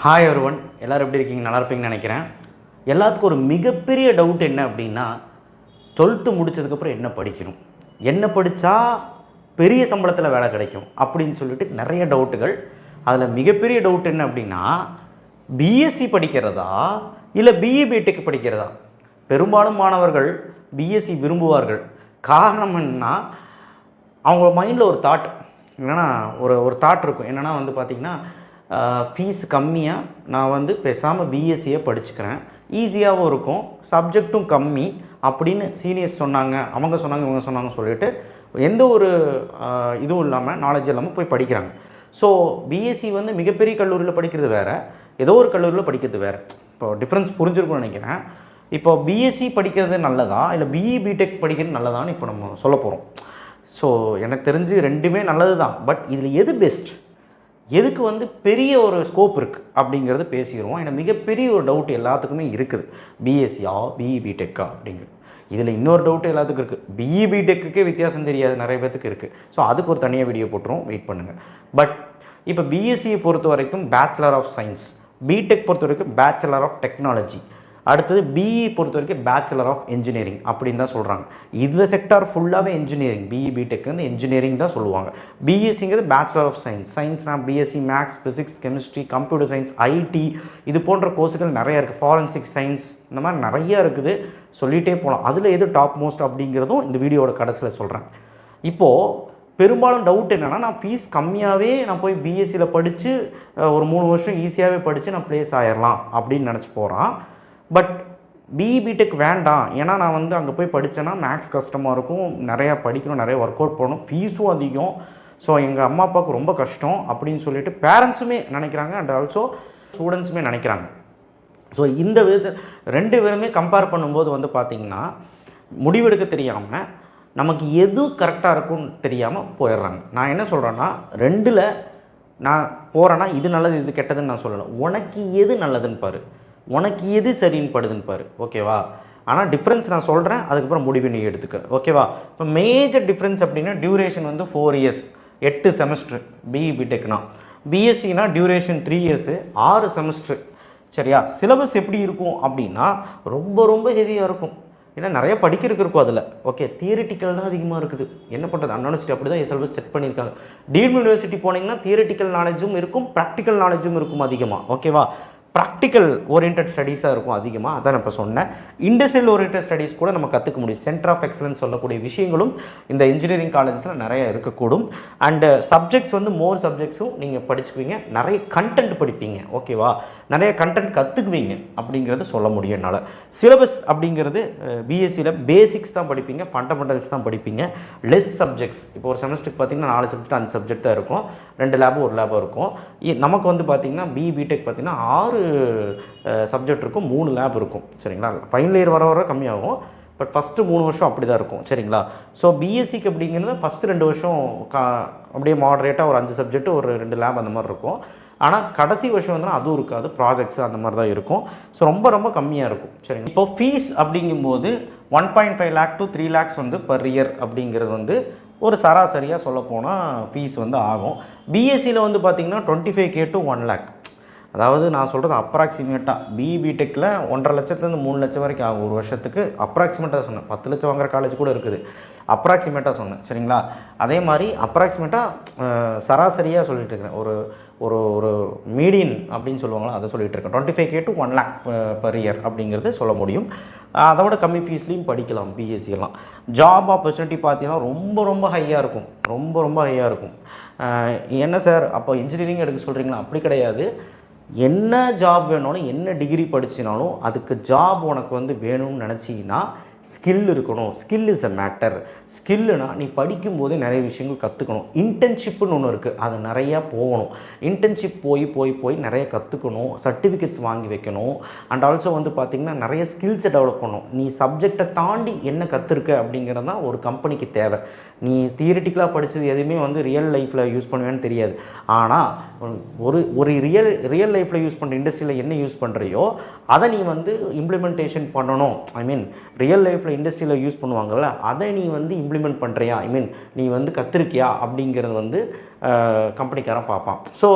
Hi everyone, எல்லோரும் எப்படி இருக்கீங்க? நல்லா இருப்பீங்கன்னு நினைக்கிறேன். எல்லாத்துக்கும் ஒரு மிகப்பெரிய டவுட் என்ன அப்படின்னா, 12th முடித்ததுக்கப்புறம் என்ன படிக்கணும், என்ன படித்தா பெரிய சம்பளத்தில் வேலை கிடைக்கும் அப்படின்னு சொல்லிட்டு நிறைய டவுட்டுகள். அதில் மிகப்பெரிய டவுட் என்ன அப்படின்னா, பிஎஸ்சி படிக்கிறதா இல்லை பிஇ பிடெக் படிக்கிறதா? பெரும்பாலும் மாணவர்கள் பிஎஸ்சி விரும்புவார்கள். காரணம் என்னன்னா, அவங்க மைண்டில் ஒரு தாட் என்னென்னா ஒரு தாட் இருக்கும். என்னென்னா வந்து பார்த்திங்கன்னா, ஃபீஸ் கம்மியாக நான் வந்து பேசாமல் பிஎஸ்சியை படிச்சுக்கிறேன், ஈஸியாகவும் இருக்கும், சப்ஜெக்டும் கம்மி அப்படின்னு சீனியர்ஸ் சொன்னாங்க, அவங்க சொன்னாங்க, இவங்க சொன்னாங்க சொல்லிட்டு எந்த ஒரு இதுவும் இல்லாமல், நாலேஜ் இல்லாமல் போய் படிக்கிறாங்க. ஸோ பிஎஸ்சி வந்து மிகப்பெரிய கல்லூரியில் படிக்கிறது வேறு, ஏதோ ஒரு கல்லூரியில் படிக்கிறது வேறு. இப்போ டிஃப்ரென்ஸ் புரிஞ்சிருக்கும்னு நினைக்கிறேன். இப்போ பிஎஸ்சி படிக்கிறது நல்லதா இல்லை பிஇ பிடெக் படிக்கிறது நல்லதான்னு இப்போ நம்ம சொல்ல போகிறோம். ஸோ எனக்கு தெரிஞ்சு ரெண்டுமே நல்லது தான். பட் இதில் எது பெஸ்ட், எதுக்கு வந்து பெரிய ஒரு ஸ்கோப் இருக்குது அப்படிங்கிறது பேசிடுவோம். ஏன்னா மிகப்பெரிய ஒரு டவுட் எல்லாத்துக்குமே இருக்குது, பிஎஸ்சியா பிஇ பிடெக்கா அப்படிங்கிறது. இதில் இன்னொரு டவுட்டு எல்லாத்துக்கும் இருக்குது, பிஇ பிடெக்குக்கே வித்தியாசம் தெரியாது நிறைய பேத்துக்கு இருக்குது. ஸோ அதுக்கு ஒரு தனியாக வீடியோ போட்டுரும், வெயிட் பண்ணுங்கள். பட் இப்போ பிஎஸ்சியை பொறுத்த வரைக்கும் பேச்சுலர் ஆஃப் சயின்ஸ், பிடெக் பொறுத்த வரைக்கும் பேச்சுலர் ஆஃப் டெக்னாலஜி, அடுத்தது பிஇ பொறுத்த வரைக்கும் பேச்சுலர் ஆஃப் இன்ஜினியரிங் அப்படின்னு தான் சொல்கிறாங்க. இந்த செக்டார் ஃபுல்லாகவே இன்ஜினியரிங், பிஇ பிடெக் வந்து இன்ஜினியரிங் தான் சொல்லுவாங்க. பிஎஸ்சிங்கிறது பேச்சுலர் ஆஃப் சயின்ஸ், சயின்ஸ்னால் BSc maths, physics, chemistry, computer science, IT, இது போன்ற கோர்ஸுகள் நிறையா இருக்குது. ஃபாரன்சிக் சயின்ஸ், இந்த மாதிரி நிறையா இருக்குது, சொல்லிகிட்டே போகலாம். அதில் எது டாப் மோஸ்ட் அப்படிங்கிறதும் இந்த வீடியோட கடைசியில் சொல்கிறேன். இப்போது பெரும்பாலும் டவுட் என்னென்னா, நான் ஃபீஸ் கம்மியாகவே நான் போய் பிஎஸ்சியில் படித்து ஒரு 3 வருஷம் ஈஸியாகவே படித்து நான் ப்ளேஸ் ஆயிடலாம் அப்படின்னு நினச்சி போகிறான். பட் பிஇ பிடெக் வேண்டாம், ஏன்னா நான் வந்து அங்கே போய் படித்தேன்னா மேக்ஸ் கஷ்டமாக இருக்கும், நிறையா படிக்கணும், நிறைய ஒர்க் அவுட் பண்ணணும், ஃபீஸும் அதிகம், ஸோ எங்கள் அம்மா அப்பாவுக்கு ரொம்ப கஷ்டம் அப்படின்னு சொல்லிட்டு பேரண்ட்ஸுமே நினைக்கிறாங்க, அண்ட் ஆல்சோ ஸ்டூடெண்ட்ஸுமே நினைக்கிறாங்க. ஸோ இந்த விதத்தை ரெண்டு பேருமே கம்பேர் பண்ணும்போது வந்து பார்த்திங்கன்னா, முடிவெடுக்க தெரியாமல் நமக்கு எது கரெக்டாக இருக்கும்னு தெரியாமல் போயிடுறாங்க. நான் என்ன சொல்கிறேன்னா, ரெண்டில் நான் போகிறேன்னா இது நல்லது இது கெட்டதுன்னு நான் சொல்லலை, உனக்கு எது நல்லதுன்னு பாரு, உனக்கு எது சரின்னு படுதுன்னு பாரு, ஓகேவா? ஆனால் டிஃப்ரென்ஸ் நான் சொல்கிறேன், அதுக்கப்புறம் முடிவு நீ எடுத்துக்க, ஓகேவா? இப்போ மேஜர் டிஃப்ரென்ஸ் அப்படின்னா டியூரேஷன் வந்து 4 இயர்ஸ் 8 செமஸ்டர் பிஇ பிடெக்னா, பிஎஸ்சினா டியூரேஷன் 3 இயர்ஸு 6 செமஸ்டர், சரியா? சிலபஸ் எப்படி இருக்கும் அப்படின்னா ரொம்ப ரொம்ப ஹெவியாக இருக்கும், ஏன்னா நிறைய படிக்கிறதுக்கு இருக்கும் அதில், ஓகே? தியரிட்டிக்கல் தான் அதிகமாக இருக்குது. என்ன பண்ணுறது, அண்ணா யூனிவர்சிட்டி அப்படி தான் சிலபஸ் செட் பண்ணியிருக்காங்க. டீம்டு யூனிவர்சிட்டி போனீங்கன்னா தியரிட்டிக்கல் நாலேஜும் இருக்கும், ப்ராக்டிக்கல் நாலேஜும் இருக்கும் அதிகமாக, ஓகேவா? ப்ராக்டிக்கல் ஓரியன்ட் ஸ்டடீஸாக இருக்கும் அதிகமாக, அதான் நான் இப்போ சொன்னேன். இண்டஸ்ட்ரியல் ஓரியன்ட் ஸ்டடீஸ் கூட நம்ம கற்றுக்க முடியும். சென்டர் ஆஃப் எக்ஸலன்ஸ் சொல்லக்கூடிய விஷயங்களும் இந்த இன்ஜினியரிங் காலேஜஸில் நிறைய இருக்கக்கூடும். அண்டு சப்ஜெக்ட்ஸ் வந்து மோர் சப்ஜெக்ட்ஸும் நீங்கள் படிச்சுக்குவீங்க, நிறைய கண்டென்ட் படிப்பீங்க, ஓகேவா? நிறைய கண்டென்ட் கற்றுக்குவீங்க அப்படிங்கிறது சொல்ல முடியும் என்னால். சிலபஸ் அப்படிங்கிறது பிஎஸ்சியில் பேசிக்ஸ் தான் படிப்பீங்க, ஃபண்டமெண்டல்ஸ் தான் படிப்பீங்க, லெஸ் சப்ஜெக்ட்ஸ். இப்போ ஒரு செமஸ்டருக்கு பார்த்திங்கன்னா 4 சப்ஜெக்ட் 5 சப்ஜெக்ட் தான் இருக்கும், 2 லேபு 1 லேபு இருக்கும். நமக்கு வந்து பார்த்திங்கன்னா பிஇ பிடெக் பார்த்திங்கன்னா 6 சப்ஜெக்ட் இருக்கும், 3 லேப் இருக்கும், சரிங்களா? ஃபைனல் இயர் வர வர கம்மியாகும், பட் ஃபஸ்ட்டு 3 வருஷம் அப்படி தான் இருக்கும், சரிங்களா? ஸோ பிஎஸ்சிக்கு அப்படிங்கிறது ஃபஸ்ட்டு 2 வருஷம் அப்படியே மாடரேட்டாக ஒரு 5 சப்ஜெக்ட் ஒரு 2 லேப் அந்த மாதிரி இருக்கும். ஆனால் கடைசி வருஷம் வந்து அதுவும் இருக்காது, ப்ராஜெக்ட்ஸ் அந்த மாதிரி தான் இருக்கும். ஸோ ரொம்ப ரொம்ப கம்மியாக இருக்கும், சரிங்க? இப்போ ஃபீஸ் அப்படிங்கும்போது 1.5 lakh to 3 lakhs வந்து பர் இயர் அப்படிங்கிறது வந்து ஒரு சராசரியாக சொல்லப்போனால் ஃபீஸ் வந்து ஆகும். பிஎஸ்சியில் வந்து பார்த்திங்கன்னா 25K to 1 lakh, அதாவது நான் சொல்கிறது அப்ராக்சிமேட்டாக. பிஇ பிடெக்கில் 1.5 லட்சத்துலேருந்து 3 லட்சம் வரைக்கும் ஆகும் ஒரு வருஷத்துக்கு, அப்ராக்சிமேட்டாக சொன்னேன். 10 லட்சம் வாங்குற காலேஜ் கூட இருக்குது, அப்ராக்சிமேட்டாக சொன்னேன், சரிங்களா? அதே மாதிரி அப்ராக்சிமேட்டாக சராசரியாக சொல்லிட்டு இருக்கிறேன், ஒரு ஒரு ஒரு மீடியன் அப்படின்னு சொல்லுவாங்களா, அதை சொல்லிகிட்டு இருக்கேன். 25K to 1 lakh per year அப்படிங்கிறது சொல்ல முடியும். அதோட கம்மி ஃபீஸ்லேயும் படிக்கலாம் பிஎஸ்சியெல்லாம். ஜாப் ஆப்பர்ச்சுனிட்டி பார்த்தீங்கன்னா ரொம்ப ரொம்ப ஹையாக இருக்கும், ரொம்ப ரொம்ப ஹையாக இருக்கும். என்ன சார் அப்போ இன்ஜினியரிங் எடுக்க சொல்கிறீங்களா? அப்படி கிடையாது. என்ன ஜாப் வேணாலும், என்ன டிகிரி படிச்சினாலும் அதுக்கு ஜாப் உனக்கு வந்து வேணும்னு நினச்சிங்கன்னா ஸ்கில் இருக்கணும். Skill is a matter. ஸ்கில்லுனா நீ படிக்கும்போதே நிறைய விஷயங்கள் கற்றுக்கணும். இன்டர்ன்ஷிப்புன்னு ஒன்று இருக்குது, அது நிறையா போகணும். இன்டர்ன்ஷிப் போய் நிறைய கற்றுக்கணும், சர்டிஃபிகேட்ஸ் வாங்கி வைக்கணும். அண்ட் ஆல்சோ வந்து பார்த்திங்கன்னா நிறைய ஸ்கில்ஸை டெவலப் பண்ணணும். நீ சப்ஜெக்டை தாண்டி என்ன கற்றுருக்க அப்படிங்கிறது தான் ஒரு கம்பெனிக்கு தேவை. நீ தியரிட்டிக்கலாக படித்தது எதுவுமே வந்து ரியல் லைஃப்பில் யூஸ் பண்ணுவேன்னு தெரியாது. ஆனால் ஒரு ரியல் லைஃப்பில் யூஸ் பண்ணுற இண்டஸ்ட்ரியில் என்ன யூஸ் பண்ணுறியோ அதை நீ வந்து இம்ப்ளிமெண்டேஷன் பண்ணணும். ஐ மீன் ரியல் லைஃப்பில் இண்டஸ்ட்ரியில் யூஸ் பண்ணுவாங்கள்ல, அதை நீ வந்து இம்ப்ளிமெண்ட் பண்ணுறியா, ஐ மீன் நீ வந்து கற்றுருக்கியா அப்படிங்கிறது வந்து கம்பெனிக்காரன் பார்ப்பான். ஸோ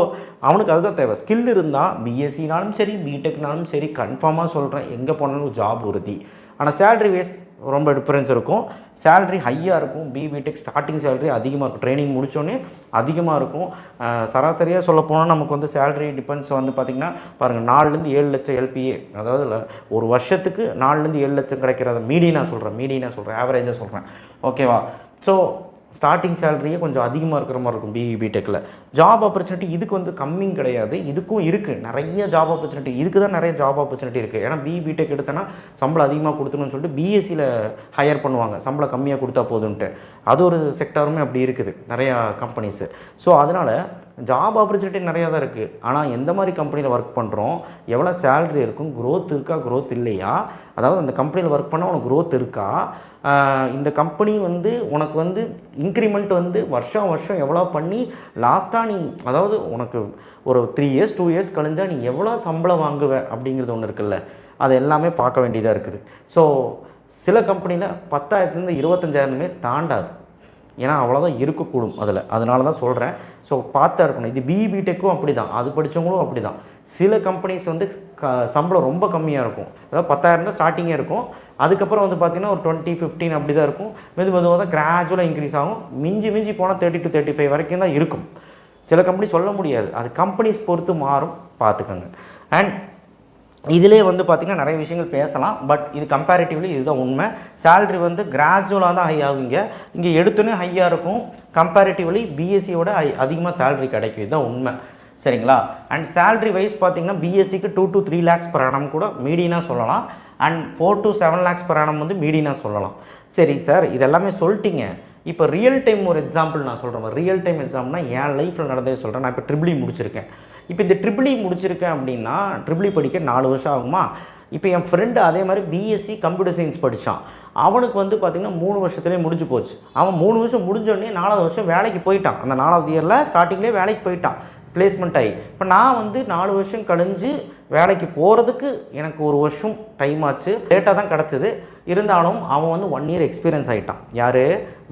அவனுக்கு அதுதான் தேவை. ஸ்கில் இருந்தால் பிஎஸ்சினாலும் சரி பிடெக்னாலும் சரி கன்ஃபார்மாக சொல்கிறேன் எங்கே போனாலும் ஜாப் உறுதி. ஆனால் சேலரி வைஸ் ரொம்ப டிஃப்ரென்ஸ் இருக்கும். சேலரி ஹையாக இருக்கும். பிடெக் ஸ்டார்டிங் சேலரி அதிகமாக இருக்கும். ட்ரைனிங் முடித்தோடனே அதிகமாக இருக்கும். சராசரியாக சொல்ல போனால் நமக்கு வந்து சேலரி டிபெண்ட்ஸ் வந்து பார்த்திங்கன்னா பாருங்கள் 4லேருந்து 7 லட்சம் எல்பிஏ, அதாவது ஒரு வருஷத்துக்கு 4லேருந்து 7 லட்சம் கிடைக்கிறத மீடியனாக சொல்கிறேன், ஆவரேஜாக சொல்கிறேன். ஓகேவா? ஸோ ஸ்டார்டிங் சேலரியே கொஞ்சம் அதிகமாக இருக்கிற மாதிரி இருக்கும் பிடெக்கில். ஜாப் ஆப்பர்ச்சுனிட்டி இதுக்கு வந்து கம்மிங் கிடையாது, இதுக்கும் இருக்குது நிறைய ஜாப் ஆப்பர்ச்சுனிட்டி. இதுக்கு தான் நிறைய ஜாப் ஆப்பர்ச்சுனிட்டி இருக்குது. ஏன்னா பிடெக் எடுத்தனா சம்பளம் அதிகமாக கொடுத்துணுன்னு சொல்லிட்டு பிஎஸ்சியில் ஹையர் பண்ணுவாங்க, சம்பளம் கம்மியாக கொடுத்தா போதுன்ட்டு. அது ஒரு செக்டாருமே அப்படி இருக்குது நிறையா கம்பெனிஸு. ஸோ அதனால் ஜாப் ஆப்பர்ச்சுனிட்டி நிறையா தான் இருக்குது. ஆனால் எந்த மாதிரி கம்பெனியில் ஒர்க் பண்ணுறோம், எவ்வளோ சேலரி இருக்கும், க்ரோத் இருக்கா க்ரோத் இல்லையா, அதாவது அந்த கம்பெனியில் ஒர்க் பண்ணால் உனக்கு க்ரோத் இருக்கா, இந்த கம்பெனி வந்து உனக்கு வந்து இன்க்ரிமெண்ட் வந்து வருஷம் எவ்வளோ பண்ணி லாஸ்ட்டாக நீ, அதாவது உனக்கு ஒரு 3 இயர்ஸ் 2 இயர்ஸ் கழிஞ்சால் நீ எவ்வளோ சம்பளம் வாங்குவ அப்படிங்கிறது ஒன்று இருக்குல்ல, அது எல்லாமே பார்க்க வேண்டியதாக இருக்குது. ஸோ சில கம்பெனியில் 10,000லேருந்து 25,000 தாண்டாது. ஏன்னா அவ்வளோதான் இருக்கக்கூடும் அதில். அதனால தான் சொல்கிறேன். ஸோ பார்த்தா இருக்கணும். இது பிடெக்கும் அப்படி தான், அது படித்தவங்களும் அப்படி தான். சில கம்பெனிஸ் வந்து சம்பளம் ரொம்ப கம்மியாக இருக்கும். அதாவது 10,000 தான் ஸ்டார்டிங்கே இருக்கும். அதுக்கப்புறம் வந்து பார்த்திங்கன்னா ஒரு 20-15 அப்படி தான் இருக்கும். மெதுவாக தான் கிராஜுவலாக இன்க்ரீஸ் ஆகும். மிஞ்சி போனால் 30 to 35 வரைக்கும் தான் இருக்கும். சில கம்பெனி சொல்ல முடியாது, அது கம்பெனிஸ் பொறுத்து மாறும், பார்த்துக்கோங்க. அண்ட் இதிலே வந்து பார்த்திங்கன்னா நிறைய விஷயங்கள் பேசலாம். பட் இது கம்பேரிட்டிவ்லி இதுதான் உண்மை. சேலரி வந்து கிராஜுவலாக தான் ஹை ஆகுங்க. இங்கே எடுத்தோன்னே ஹையாக இருக்கும். கம்பேரிட்டிவ்லி பிஎஸ்சியோட அதிகமாக சேலரி கிடைக்கும், இதுதான் உண்மை. சரிங்களா? அண்ட் சேலரி வைஸ் பார்த்திங்கன்னா பிஎஸ்சிக்கு 2 to 3 lakhs per annum கூட மீடியனாக சொல்லலாம். And 4 to 7 lakhs per annum வந்து மீடியனாக சொல்லலாம். சரி சார், இதெல்லாமே சொல்லிட்டீங்க. இப்போ ரியல் டைம் ஒரு எக்ஸாம்பிள் நான் சொல்கிறேன். ரியல் டைம் எக்ஸாம்பிள்னா என் லைஃப்பில் நடந்தே சொல்கிறேன். நான் இப்போ ட்ரிபிள் முடிச்சிருக்கேன். இப்போ இந்த ட்ரிபிள் முடிச்சிருக்கேன் அப்படின்னா ட்ரிபிள் படிக்க 4 வருஷம் ஆகுமா? இப்போ என் ஃப்ரெண்டு அதே மாதிரி பிஎஸ்சி கம்ப்யூட்டர் சயின்ஸ் படித்தான். அவனுக்கு வந்து பார்த்திங்கன்னா 3 வருஷத்துலேயே முடிஞ்சு போச்சு. அவன் 3 வருஷம் முடிஞ்சோடனே 4வது வருஷம் வேலைக்கு போயிட்டான். அந்த 4வது இயரில் ஸ்டார்டிங்லேயே வேலைக்கு போயிட்டான், பிளேஸ்மெண்ட் ஆகி. இப்போ நான் வந்து 4 வருஷம் கழிஞ்சு வேலைக்கு போகிறதுக்கு எனக்கு 1 வருஷம் டைம் ஆச்சு. லேட்டாக தான் கிடச்சிது. இருந்தாலும் அவன் வந்து 1 year எக்ஸ்பீரியன்ஸ் ஆகிட்டான். யார்?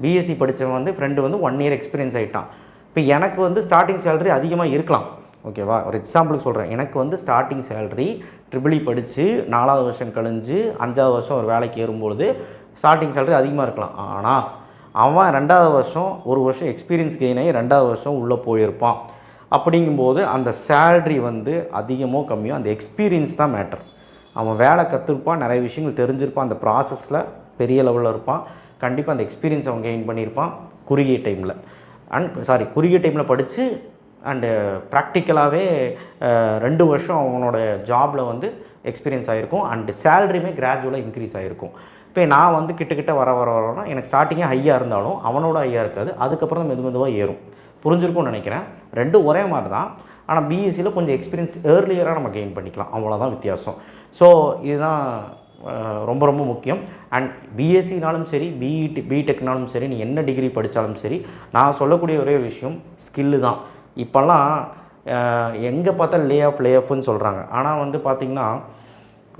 பிஎஸ்சி படித்தவன் வந்து ஃப்ரெண்டு வந்து 1 year எக்ஸ்பீரியன்ஸ் ஆகிட்டான். இப்போ எனக்கு வந்து ஸ்டார்டிங் சேலரி அதிகமாக இருக்கலாம். ஓகேவா? ஒரு எக்ஸாம்பிளுக்கு சொல்கிறேன். எனக்கு வந்து ஸ்டார்டிங் சேலரி ட்ரிபிள் படித்து 4வது வருஷம் கழிஞ்சு 5வது வருஷம் ஒரு வேலைக்கு ஏறும்பொழுது ஸ்டார்டிங் சேலரி அதிகமாக இருக்கலாம். ஆனால் அவன் 2வது வருஷம் 1 வருஷம் எக்ஸ்பீரியன்ஸ் கெயின் ஆகி 2வது வருஷம் உள்ளே போயிருப்பான். அப்படிங்கும்போது அந்த சேலரி வந்து அதிகமோ கம்மியோ அந்த எக்ஸ்பீரியன்ஸ் தான் மேட்டர். அவன் வேலை கற்றுருப்பான், நிறைய விஷயங்கள் தெரிஞ்சிருப்பான், அந்த ப்ராசஸில் பெரிய லெவலில் இருப்பான். கண்டிப்பாக அந்த எக்ஸ்பீரியன்ஸ் அவன் கெயின் பண்ணியிருப்பான் குறுகிய டைமில் படித்து அண்டு ப்ராக்டிக்கலாகவே 2 வருஷம் அவனோட ஜாபில் வந்து எக்ஸ்பீரியன்ஸ் ஆகிருக்கும். அண்டு சேலரியுமே கிராஜுவலாக இன்க்ரீஸ் ஆகிருக்கும். இப்போ நான் வந்து கிட்ட வரனா எனக்கு ஸ்டார்டிங்கே ஹையாக இருந்தாலும் அவனோட ஹையாக இருக்காது. அதுக்கப்புறம் மெதுவாக ஏறும். புரிஞ்சிருக்கும்னு நினைக்கிறேன். ரெண்டும் ஒரே மாதிரி தான். ஆனால் பிஎஸ்சியில் கொஞ்சம் எக்ஸ்பீரியன்ஸ் ஏர்லியராக நம்ம கெயின் பண்ணிக்கலாம், அவ்வளோதான் வித்தியாசம். ஸோ இதுதான் ரொம்ப முக்கியம். அண்ட் பிஎஸ்சினாலும் சரி பிடெக்னாலும் சரி, நீ என்ன டிகிரி படித்தாலும் சரி, நான் சொல்லக்கூடிய ஒரே விஷயம் ஸ்கில்லு தான். இப்போல்லாம் எங்கே பார்த்தா லே ஆஃப்னு சொல்கிறாங்க. ஆனால் வந்து பார்த்திங்கன்னா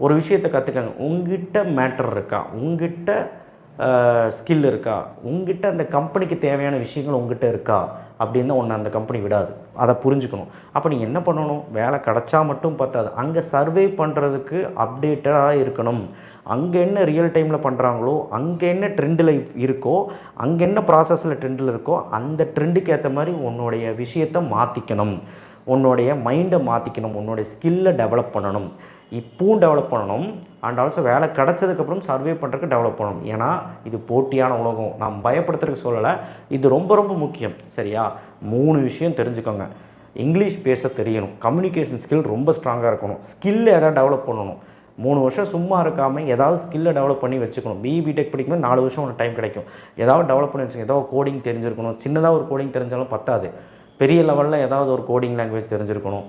ஒரு விஷயத்தை கற்றுக்கங்க. உங்ககிட்ட மேட்டர் இருக்கா, உங்ககிட்ட ஸ்கில் இருக்கா, உங்ககிட்ட அந்த கம்பெனிக்கு தேவையான விஷயங்கள் உங்ககிட்ட இருக்கா அப்படின்னு தான் ஒன்று அந்த கம்பெனி விடாது. அதை புரிஞ்சுக்கணும். அப்போ நீங்கள் என்ன பண்ணணும்? வேலை கிடச்சா மட்டும் பத்தாது, அங்கே சர்வே பண்ணுறதுக்கு அப்டேட்டடாக இருக்கணும். அங்கே என்ன ரியல் டைமில் பண்ணுறாங்களோ, அங்கே என்ன ட்ரெண்டில் இருக்கோ, அங்கே என்ன ப்ராசஸில் ட்ரெண்டில் இருக்கோ, அந்த ட்ரெண்டுக்கு ஏற்ற மாதிரி உன்னுடைய விஷயத்தை மாற்றிக்கணும், உன்னுடைய மைண்டை மாற்றிக்கணும், உன்னுடைய ஸ்கில்லை டெவலப் பண்ணணும். இப்பவும் டெவலப் பண்ணணும். அண்ட் ஆல்சோ வேலை கிடச்சதுக்கப்புறம் சர்வே பண்ணுறதுக்கு டெவலப் பண்ணணும். ஏன்னா இது போட்டியான உலகம். நான் பயப்படுத்துறதுக்கு சொல்லலை, இது ரொம்ப முக்கியம். சரியா? 3 விஷயம் தெரிஞ்சுக்கோங்க. இங்கிலீஷ் பேச தெரியணும், கம்யூனிகேஷன் ஸ்கில் ரொம்ப ஸ்ட்ராங்காக இருக்கணும், ஸ்கில்லை எதாவது டெவலப் பண்ணணும். 3 வருஷம் சும்மா இருக்காமல் ஏதாவது ஸ்கில்லை டெவலப் பண்ணி வச்சுக்கணும். பிடெக் படிக்கும்போது 4 வருஷம் ஒரு டைம் கிடைக்கும். ஏதாவது டெவலப் பண்ணி வச்சுக்கணும். ஏதாவது கோடிங் தெரிஞ்சிருக்கணும். சின்னதாக ஒரு கோடிங் தெரிஞ்சாலும் பத்தாது, பெரிய லெவலில் ஏதாவது ஒரு கோடிங் லாங்குவேஜ் தெரிஞ்சிருக்கணும்.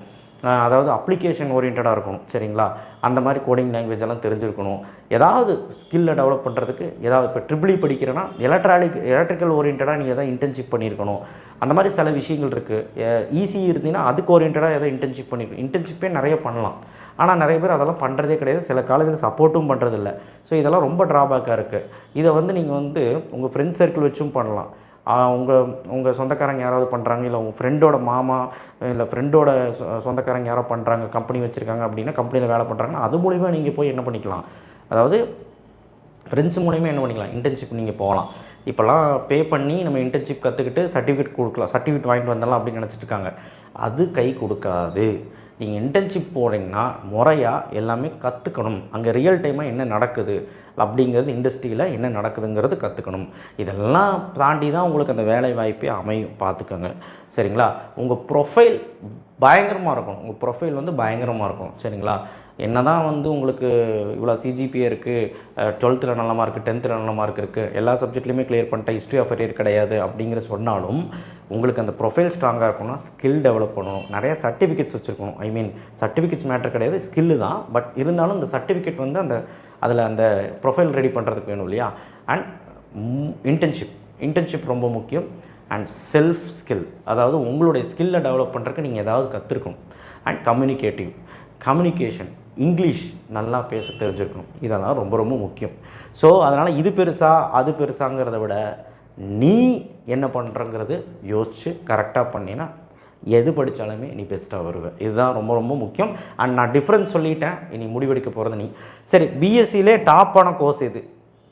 அதாவது அப்ளிகேஷன் ஓரியன்டாக இருக்கணும். சரிங்களா? அந்த மாதிரி கோடிங் லாங்குவேஜ் எல்லாம் தெரிஞ்சிருக்கணும். ஏதாவது ஸ்கில்லை டெவலப் பண்ணுறதுக்கு ஏதாவது இப்போ ட்ரிபிள் படிக்கிறேன்னா எலக்ட்ரிக்கல் ஓரியன்டாக நீங்கள் எதாவது இன்டர்ன்ஷிப் பண்ணியிருக்கணும். அந்த மாதிரி சில விஷயங்கள் இருக்குது. ஈஸி இருந்தீங்கன்னா அதுக்கு ஓரியன்டாக எதாவது இன்டர்ன்ஷிப் பண்ணியிருக்கணும். இன்டர்ன்ஷிப்பே நிறைய பண்ணலாம். ஆனால் நிறைய பேர் அதெல்லாம் பண்ணுறதே கிடையாது. சில காலேஜில் சப்போர்ட்டும் பண்ணுறதில்ல. ஸோ இதெல்லாம் ரொம்ப ட்ராபேக்காக இருக்குது. இதை வந்து நீங்கள் வந்து உங்கள் ஃப்ரெண்ட்ஸ் சர்க்கிள் வச்சும் பண்ணலாம். உங்கள் சொந்தக்காரங்க யாராவது பண்ணுறாங்க, இல்லை உங்கள் ஃப்ரெண்டோட மாமா இல்லை ஃப்ரெண்டோட சொந்தக்காரங்க யாரோ பண்ணுறாங்க, கம்பெனி வச்சுருக்காங்க அப்படின்னா, கம்பெனியில் வேலை பண்ணுறாங்கன்னா அது மூலிமா நீங்கள் போய் என்ன பண்ணிக்கலாம், அதாவது ஃப்ரெண்ட்ஸ் மூலிமா என்ன பண்ணிக்கலாம், இன்டர்ன்ஷிப் நீங்கள் போகலாம். இப்போல்லாம் பே பண்ணி நம்ம இன்டர்ன்ஷிப் கற்றுக்கிட்டு சர்டிஃபிகேட் கொடுக்கலாம், சர்டிஃபிகேட் வாங்கிட்டு வந்தாலும் அப்படின்னு நினச்சிட்டு இருக்காங்க. அது கை கொடுக்காது. நீங்கள் இன்டர்ன்ஷிப் போகிறீங்கன்னா முறையாக எல்லாமே கற்றுக்கணும். அங்கே ரியல் டைமாக என்ன நடக்குது அப்படிங்கிறது, இண்டஸ்ட்ரியில் என்ன நடக்குதுங்கிறது கற்றுக்கணும். இதெல்லாம் தாண்டி தான் உங்களுக்கு அந்த வேலை வாய்ப்பே அமையும். பார்த்துக்கோங்க, சரிங்களா? உங்கள் ப்ரொஃபைல் பயங்கரமாக இருக்கும். உங்கள் ப்ரொஃபைல் வந்து பயங்கரமாக இருக்கும், சரிங்களா? என்ன தான் வந்து உங்களுக்கு இவ்வளோ சிஜிபிஏ இருக்குது, 12th நல்ல மார்க்கு, 10th நல்ல மார்க் இருக்குது, எல்லா சப்ஜெக்ட்லையுமே கிளியர் பண்ணிட்டேன், ஹிஸ்ட்ரி ஆஃப் கரியர் கிடையாது அப்படிங்கிற சொன்னாலும், உங்களுக்கு அந்த ப்ரொஃபைல் ஸ்ட்ராங்காக இருக்கணும்னா ஸ்கில் டெவலப் பண்ணணும். நிறையா சர்டிஃபிகேட்ஸ் வச்சுருக்கணும். ஐ மீன் சர்டிஃபிகேட்ஸ் மேட்டர் கிடையாது, ஸ்கில்லு தான். பட் இருந்தாலும் இந்த சர்டிஃபிகேட் வந்து அதில் அந்த ப்ரொஃபைல் ரெடி பண்ணுறதுக்கு வேணும் இல்லையா? அண்ட் இன்டர்ன்ஷிப் ரொம்ப முக்கியம். அண்ட் செல்ஃப் ஸ்கில், அதாவது உங்களுடைய ஸ்கில்லை டெவலப் பண்ணுறதுக்கு நீங்கள் ஏதாவது கற்றுருக்கணும். அண்ட் கம்யூனிகேஷன், இங்கிலீஷ் நல்லா பேச தெரிஞ்சிருக்கணும். இதெல்லாம் ரொம்ப ரொம்ப முக்கியம். ஸோ அதனால் இது பெருசா அது பெருசாங்கிறத விட நீ என்ன பண்ணுறங்கிறது யோசித்து கரெக்டாக பண்ணினா எது படித்தாலுமே நீ பெஸ்ட்டாக வருவேன். இதுதான் ரொம்ப ரொம்ப முக்கியம். அண்ட் நான் டிஃப்ரென்ஸ் சொல்லிட்டேன், இனி முடிவெடுக்க போகிறது நீ. சரி, பிஎஸ்சிலே டாப்பான கோர்ஸ் எது?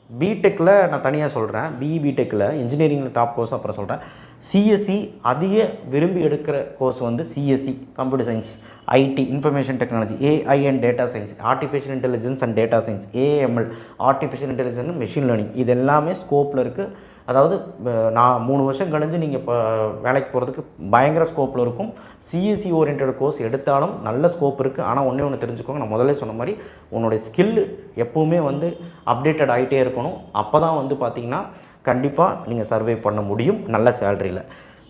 பிடெக்கில் நான் தனியாக சொல்கிறேன். பிடெக்கில் இன்ஜினியரிங்கில் டாப் கோர்ஸ் அப்புறம் சொல்கிறேன். சிஎஸ்சி அதிக விரும்பி எடுக்கிற கோர்ஸ் வந்து CSC, computer science, IT, information technology, AI and data science, artificial intelligence and data science, AML, artificial intelligence and machine learning. இது எல்லாமே ஸ்கோப்பில் இருக்குது. அதாவது நான் 3 வருஷம் கழிஞ்சு நீங்கள் இப்போ வேலைக்கு போகிறதுக்கு பயங்கர ஸ்கோப்பில் இருக்கும். சிஎஸ்சி ஓரியன்ட் கோர்ஸ் எடுத்தாலும் நல்ல ஸ்கோப் இருக்குது. ஆனால் ஒன்று தெரிஞ்சுக்கோங்க, நான் முதல்ல சொன்ன மாதிரி உன்னுடைய ஸ்கில் எப்போவுமே வந்து அப்டேட்டட் ஆகிட்டே இருக்கணும். அப்போ தான் வந்து பார்த்திங்கன்னா கண்டிப்பாக நீங்கள் சர்வே பண்ண முடியும் நல்ல சேலரியில்.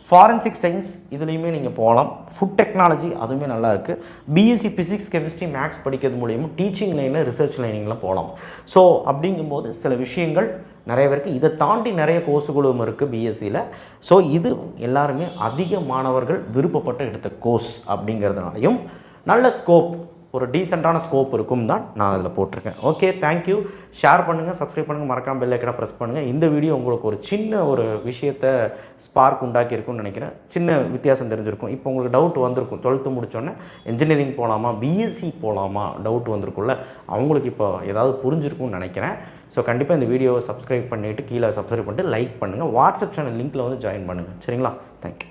ஃபாரன்சிக் சயின்ஸ் இதுலேயுமே நீங்கள் போகலாம். ஃபுட் டெக்னாலஜி அதுவுமே நல்லா இருக்குது. பிஎஸ்சி ஃபிசிக்ஸ், கெமிஸ்ட்ரி, மேக்ஸ் படிக்கிறது மூலியமாக டீச்சிங் லைனில், ரிசர்ச் லைனிங்கில் போகலாம். ஸோ அப்படிங்கும்போது சில விஷயங்கள் நிறைய பேருக்கு, இதை தாண்டி நிறைய கோர்ஸுகளும் இருக்குது பிஎஸ்சியில். ஸோ இது எல்லாருமே அதிக மாணவர்கள் விருப்பப்பட்டு எடுத்த கோர்ஸ் அப்படிங்கிறதுனாலையும் நல்ல ஸ்கோப், ஒரு டீசெண்டான ஸ்கோப் இருக்கும் தான் நான் அதில் போட்டிருக்கேன். Okay, thank you. ஷேர் பண்ணுங்கள், சப்ஸ்கிரைப் பண்ணுங்கள், மறக்காமல் பெல் ஐக்கனை ப்ரெஸ் பண்ணுங்கள். இந்த வீடியோ உங்களுக்கு ஒரு சின்ன ஒரு விஷயத்தை ஸ்பார்க் உண்டாக்கியிருக்கும்னு நினைக்கிறேன். சின்ன வித்தியாசம் தெரிஞ்சிருக்கும். இப்போ உங்களுக்கு டவுட் வந்திருக்கும், 12th முடித்தோன்னே இன்ஜினியரிங் போகலாமா, பிஎஸ்சி போகலாமா டவுட் வந்திருக்கும்ல, அவங்களுக்கு இப்போ ஏதாவது புரிஞ்சிருக்கும்னு நினைக்கிறேன். ஸோ கண்டிப்பாக இந்த வீடியோவை சப்ஸ்கிரைப் பண்ணிவிட்டு கீழே சப்ஸ்கிரைப் பண்ணிட்டு லைக் பண்ணுங்கள். வாட்ஸ்அப் சேனல் லிங்க்கில் வந்து ஜாயின் பண்ணுங்கள், சரிங்களா? தேங்க்யூ.